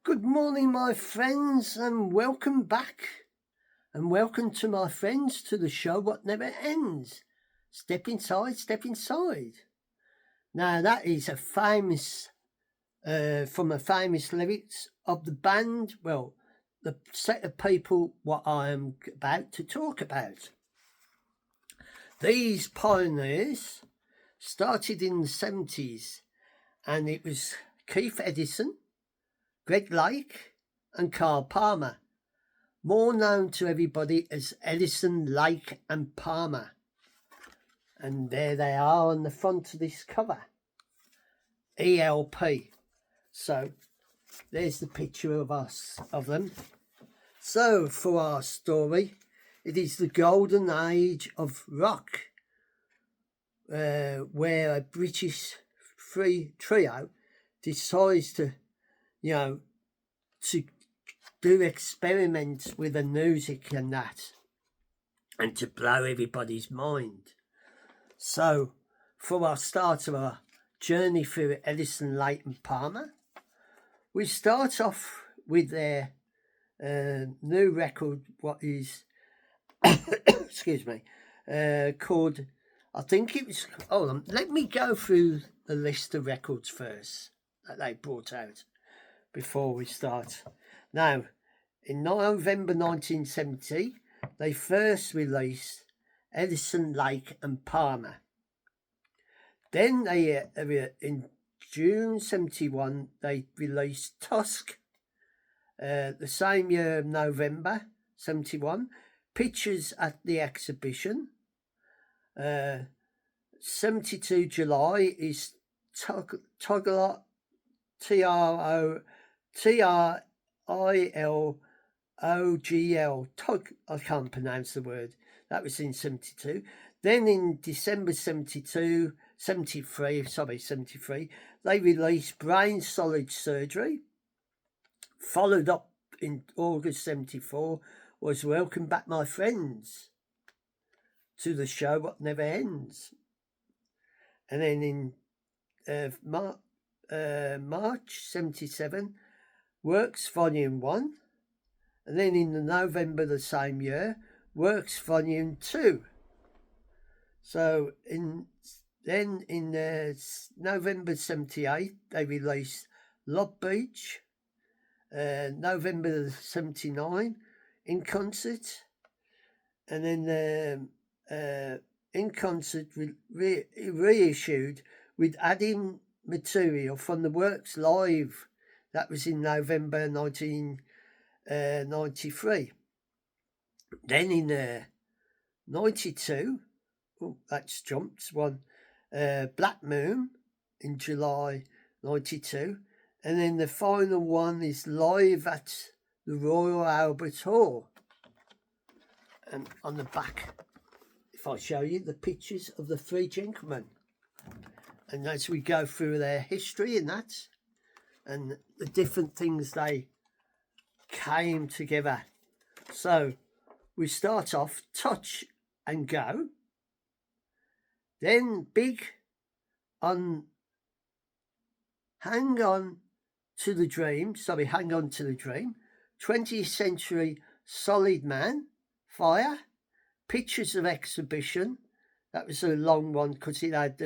Good morning, my friends, and welcome back. And welcome to my friends to the show what never ends. Step inside, step inside. Now that is a famous, from a famous lyrics of the band. Well, the set of people what I am about to talk about. These pioneers started in the 70s, and it was Keith Edison, Greg Lake, and Carl Palmer, more known to everybody as Edison, Lake, and Palmer. And there they are on the front of this cover, ELP. So there's the picture of them. So for our story, it is the golden age of rock, where a British free trio decides to do experiments with the music and that, and to blow everybody's mind. So, for our start of our journey through Edison, Lake and Palmer, we start off with their new record, what is, excuse me, called, I think it was, hold on, let me go through the list of records first that they brought out before we start. Now, in November 1970, they first released Edison, Lake and Palmer. Then they, in June 71, they released Tusk. The same year, November 71, Pictures at the Exhibition. 72 July is Togolot, TRILOGL, I can't pronounce the word. That was in 72. Then in December 73, they released Brain Solid Surgery. Followed up in August 74 was Welcome Back, My Friends, to the show what never ends. And then in March 77, Works Volume 1, and then in November the same year, Works Volume 2. So in November 78, they released Love Beach. November 79, In Concert, and then In Concert reissued with adding material from the Works Live. That was in November 1993. Then in 92, that's jumped one, Black Moon in July 92. And then the final one is Live at the Royal Albert Hall. And on the back, if I show you the pictures of the three gentlemen. And as we go through their history and that, and the different things they came together. So we start off Touch and Go. Then big on Hang On to the Dream. 20th Century Solid Man, Fire. Pictures of Exhibition. That was a long one because it had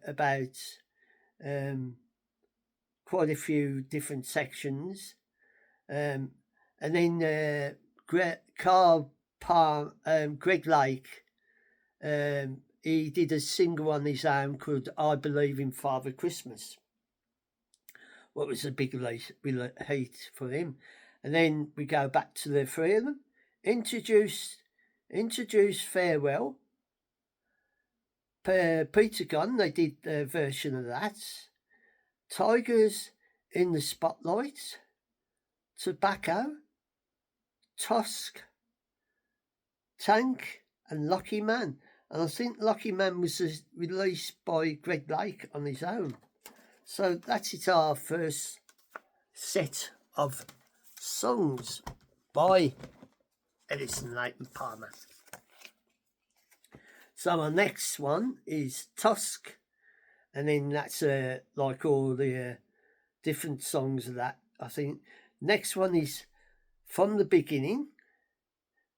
about quite a few different sections. And then Greg Lake, he did a single on his own called I Believe in Father Christmas. What was a big hit for him. And then we go back to the three of them. Introduce Farewell. Peter Gunn, they did a version of that. Tigers in the Spotlight. Tobacco. Tusk. Tank and Lucky Man. And I think Lucky Man was released by Greg Lake on his own. So that's it, our first set of songs by Edison, Lake and Palmer. So our next one is Tusk, and then that's like all the different songs of that, I think. Next one is From the Beginning.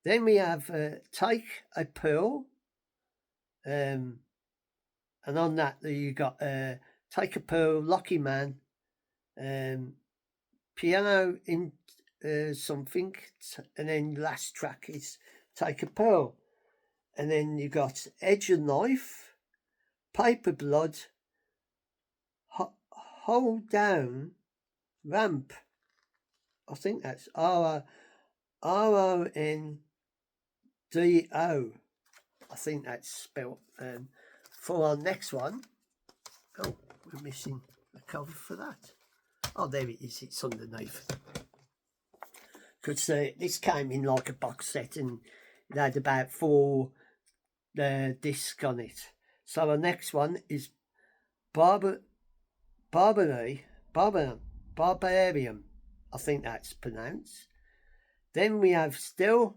Then we have Take a Pearl. And on that you got Take a Pearl, Lucky Man, Piano in something, and then last track is Take a Pearl. And then you got Edge of Knife, Paper Blood, Hold Down, Ramp. I think that's RONDO. I think that's spelled. For our next one, oh, we're missing the cover for that. Oh, there it is. It's underneath. Because this came in like a box set and it had about 4 discs on it. So our next one is Barbarian. I think that's pronounced. Then we have Still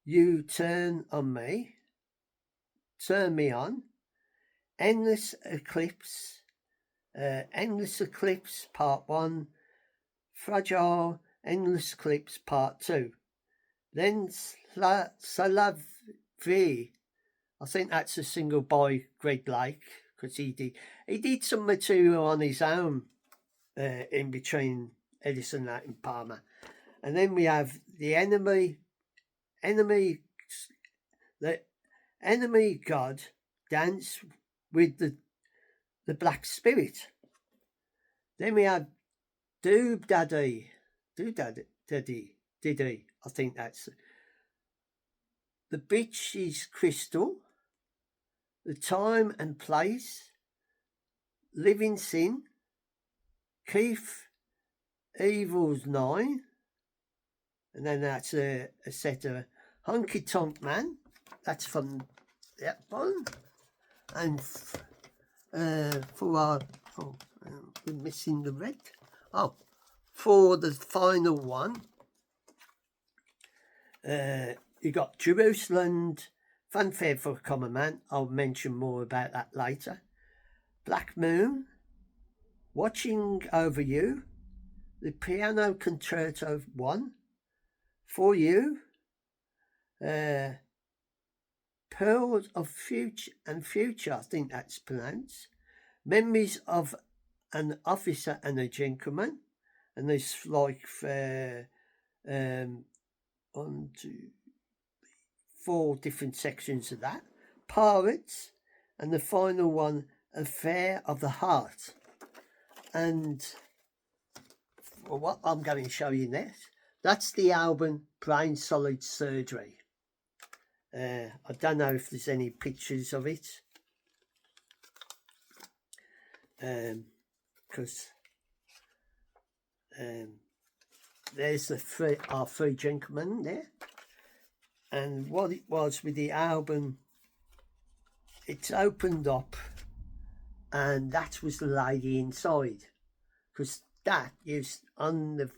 You Turn Me On, Endless Eclipse Part 1, Fragile, Endless Eclipse Part 2. Then Salav V. I think that's a single by Greg Lake, because he did some material on his own in between Edison and Palmer. And then we have the enemy God Dance with the Black Spirit. Then we have Doob Daddy, I think that's The Bitch is Crystal, The Time and Place, Living Sin, Keith Evil's 9, and then that's a set of Honky Tonk Man. That's from that one. And for our, we're missing the red. Oh, for the final one, you got Jerusalem, Fanfare for a Common Man. I'll mention more about that later. Black Moon, Watching Over You, the Piano Concerto 1, For You, Pearls of Future, I think that's pronounced, Memories of an Officer and a Gentleman, and there's like 1, 2, 4 different sections of that. Pirates, and the final one, Affair of the Heart. And for what I'm going to show you next, that's the album Brain Solid Surgery. I don't know if there's any pictures of it, because there's our 3 gentlemen there. And what it was with the album, it's opened up, and that was the lady inside, because that used on the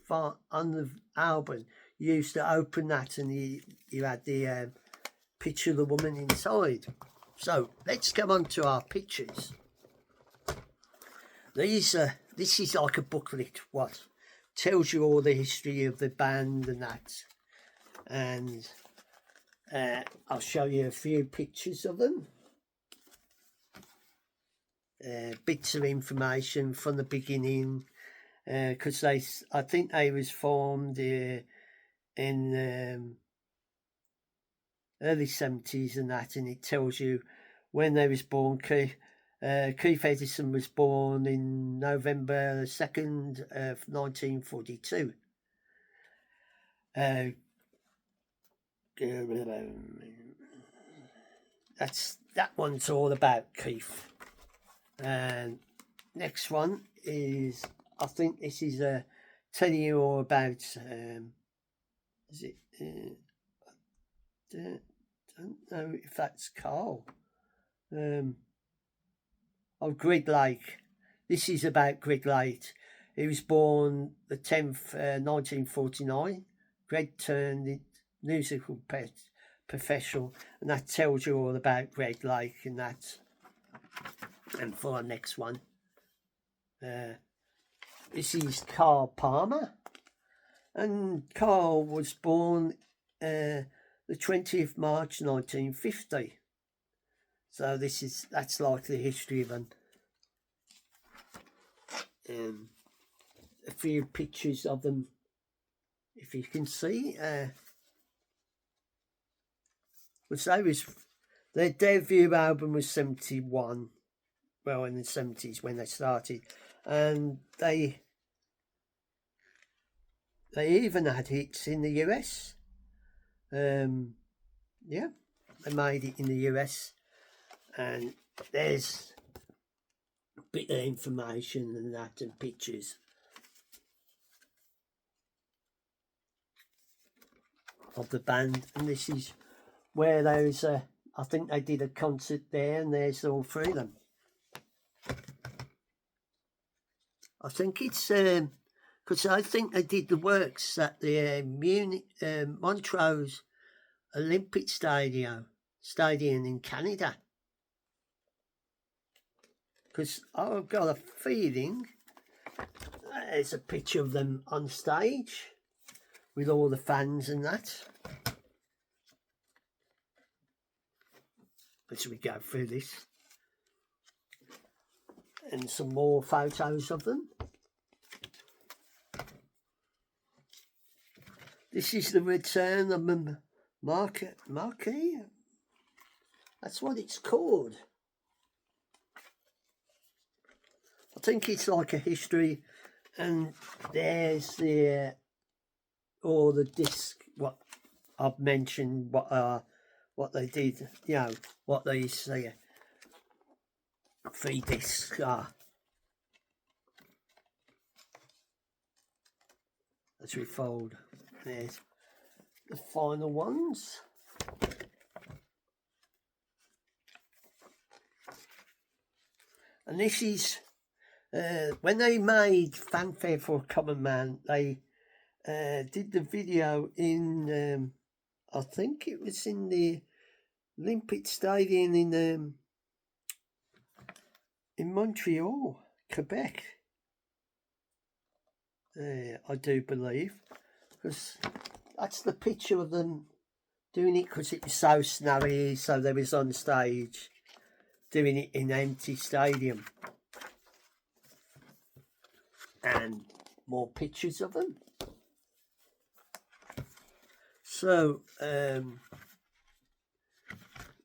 album, you used to open that and you had the picture of the woman inside. So let's come on to our pictures. This is like a booklet, what tells you all the history of the band and that, and I'll show you a few pictures of them, bits of information from the beginning, because I think they was formed in early 70s and that, and it tells you when they was born. Keith Edison was born in November 2nd of 1942. That one's all about Keith. And next one is, I think this is telling you all about is it don't know if that's Carl. Greg Lake. This is about Greg Lake. He was born the 10th, 1949. Greg turned musical professional, and that tells you all about Greg Lake and that. And for our next one, this is Carl Palmer. And Carl was born the 20th March 1950. So that's like the history of them. A few pictures of them, if you can see. Their debut album was 71. Well, in the 70s when they started, and they even had hits in the US. Yeah, they made it in the US, and there's a bit of information and that, and pictures of the band. And this is where there's I think they did a concert there, and there's all three of them. I think it's because I think they did the works at the Montrose Olympic Stadium in Canada. Because I've got a feeling there's a picture of them on stage with all the fans and that. As we go through this. And some more photos of them. This is the return of the marquee. That's what it's called. I think it's like a history, and there's the all the disc. What I've mentioned, what they did. You know what they say. 3 discs are. As we fold, there's the final ones. And this is when they made Fanfare for a Common Man. They did the video in I think it was in the Olympic Stadium in Montreal, Quebec. I do believe, because that's the picture of them doing it, because it was so snowy, so they was on stage doing it in an empty stadium. And more pictures of them. So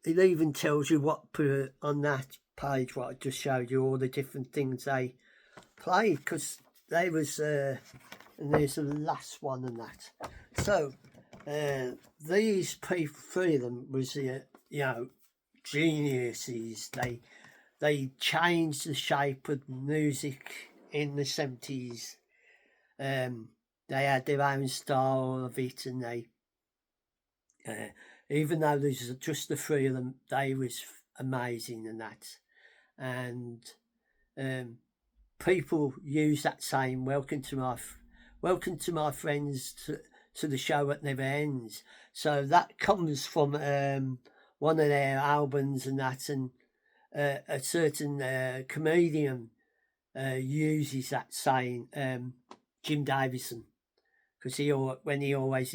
it even tells you what put on that page, what I just showed you, all the different things they played, because they was and there's the last one and that. So these people, 3 of them, was geniuses. They changed the shape of music in the 70s. They had their own style of it, and they even though there's just the 3 of them, they was amazing and that. And people use that saying, welcome to my friends to the show that never ends. So that comes from one of their albums and that, and a certain comedian uses that saying, Jim Davison, because he always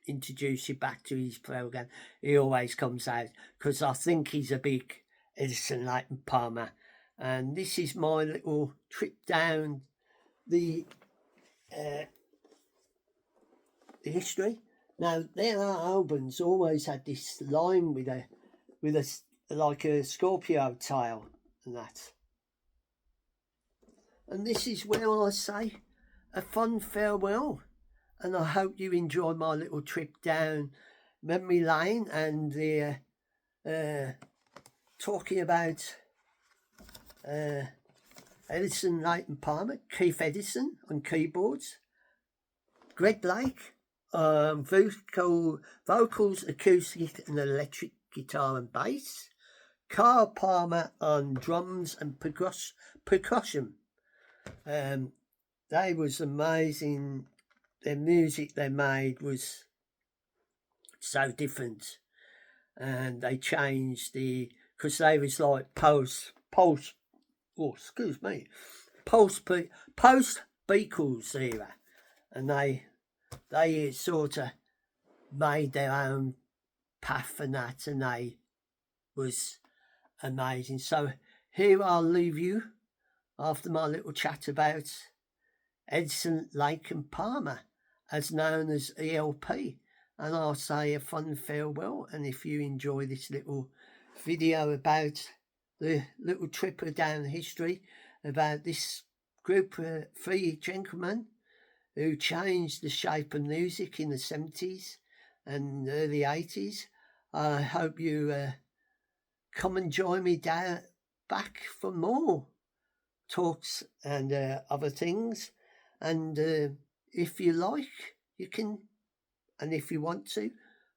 introduce you back to his program, he always comes out, because I think he's a big Edison Leighton Palmer. And this is my little trip down the history. Now, their albums always had this line with a like a Scorpio tail and that. And this is where I say a fond farewell. And I hope you enjoy my little trip down memory lane, and talking about Edison Leighton Palmer, Keith Edison on keyboards, Greg Blake vocals, acoustic and electric guitar and bass, Carl Palmer on drums and percussion. They was amazing. Their music they made was so different, and they changed because they was like post Beatles era. and they sort of made their own path and that, and they was amazing. So here I'll leave you after my little chat about Edison, Lake and Palmer, as known as ELP, and I'll say a fond farewell. And if you enjoy this little video about the little trip down history about this group of 3 gentlemen who changed the shape of music in the 70s and early 80s, I hope you come and join me back for more talks and other things. And if you like, you can, and if you want to,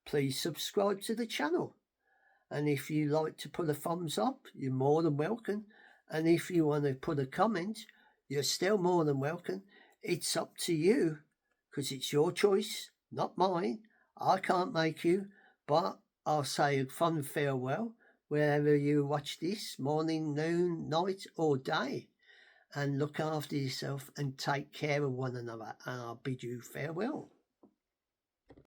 please subscribe to the channel. And if you like to put a thumbs up, you're more than welcome. And if you want to put a comment, you're still more than welcome. It's up to you, because it's your choice, not mine. I can't make you, but I'll say a fond farewell wherever you watch this, morning, noon, night or day. And look after yourself and take care of one another. And I'll bid you farewell.